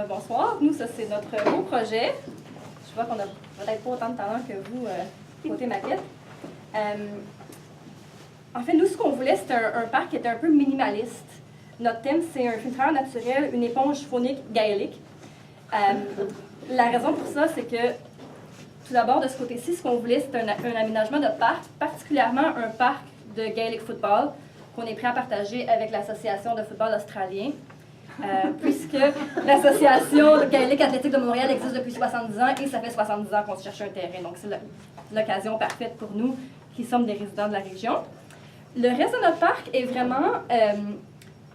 Bonsoir, nous, ça c'est notre beau projet. Je vois qu'on n'a peut-être pas autant de talent que vous côté maquette. En fait, nous, ce qu'on voulait, c'était un parc qui était un peu minimaliste. Notre thème, c'est un filtreur naturel, une éponge phonique gaélique. La raison pour ça, c'est que, tout d'abord, de ce côté-ci, ce qu'on voulait, c'est un aménagement de parc, particulièrement un parc de Gaelic Football qu'on est prêt à partager avec l'Association de football australien. Puisque l'Association Gaélique Athlétique de Montréal existe depuis 70 ans et ça fait 70 ans qu'on se cherche un terrain. Donc, c'est l'occasion parfaite pour nous qui sommes des résidents de la région. Le reste de notre parc est vraiment,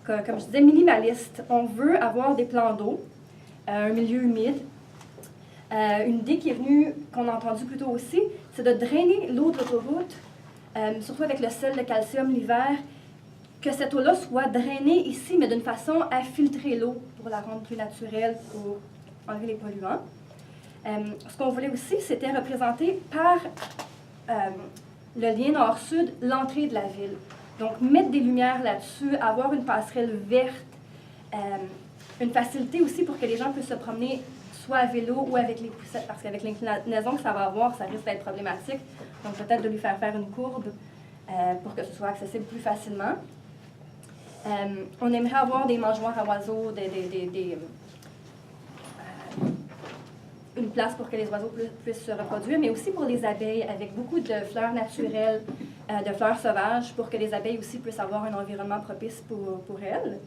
comme je disais, minimaliste. On veut avoir des plans d'eau, un milieu humide. Une idée qui est venue, qu'on a entendue plus tôt aussi, c'est de drainer l'eau de l'autoroute, surtout avec le sel de calcium l'hiver, que cette eau-là soit drainée ici, mais d'une façon à filtrer l'eau pour la rendre plus naturelle, pour enlever les polluants. Ce qu'on voulait aussi, c'était représenter par le lien nord-sud l'entrée de la ville. Donc, mettre des lumières là-dessus, avoir une passerelle verte, une facilité aussi pour que les gens puissent se promener soit à vélo ou avec les poussettes, parce qu'avec l'inclinaison que ça va avoir, ça risque d'être problématique. Donc, peut-être de lui faire une courbe pour que ce soit accessible plus facilement. On aimerait avoir des mangeoires à oiseaux, une place pour que les oiseaux puissent se reproduire, mais aussi pour les abeilles, avec beaucoup de fleurs naturelles, de fleurs sauvages, pour que les abeilles aussi puissent avoir un environnement propice pour elles.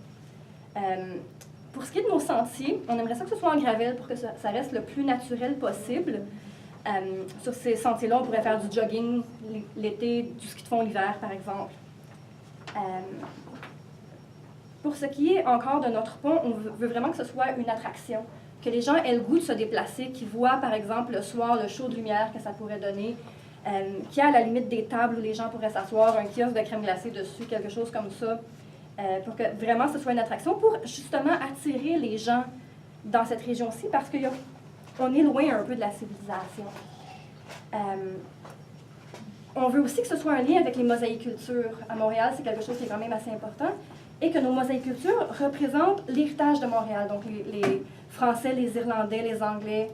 Pour ce qui est de nos sentiers, on aimerait ça que ce soit en gravelle pour que ça reste le plus naturel possible. Sur ces sentiers-là, on pourrait faire du jogging l'été, du ski de fond l'hiver, par exemple. Pour ce qui est encore de notre pont, on veut vraiment que ce soit une attraction, que les gens aient le goût de se déplacer, qu'ils voient par exemple le soir le show de lumière que ça pourrait donner, qu'il y a à la limite des tables où les gens pourraient s'asseoir, un kiosque de crème glacée dessus, quelque chose comme ça, pour que vraiment ce soit une attraction, pour justement attirer les gens dans cette région-ci, parce qu'on est loin un peu de la civilisation. On veut aussi que ce soit un lien avec les mosaïcultures. À Montréal, c'est quelque chose qui est quand même assez important. Et que nos mosaïcultures représentent l'héritage de Montréal. Donc, les Français, les Irlandais, les Anglais,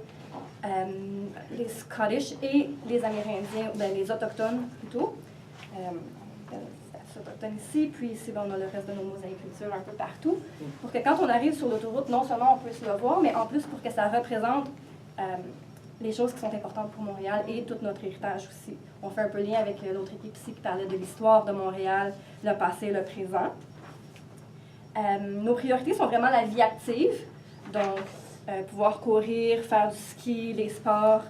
les Scottish et les Amérindiens, ben, les Autochtones plutôt. Les Autochtones ici, puis ici, ben, on a le reste de nos mosaïcultures un peu partout. Pour que quand on arrive sur l'autoroute, non seulement on puisse le voir, mais en plus pour que ça représente les choses qui sont importantes pour Montréal et tout notre héritage aussi. On fait un peu lien avec l'autre équipe ici qui parlait de l'histoire de Montréal, le passé et le présent. Nos priorités sont vraiment la vie active, donc pouvoir courir, faire du ski, les sports,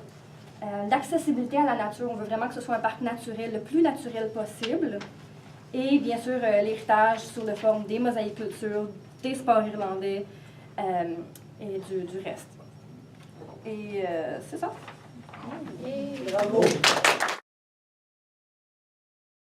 l'accessibilité à la nature. On veut vraiment que ce soit un parc naturel, le plus naturel possible, et bien sûr l'héritage sous la forme des mosaïcultures, des sports irlandais et du reste. Et c'est ça. Bravo!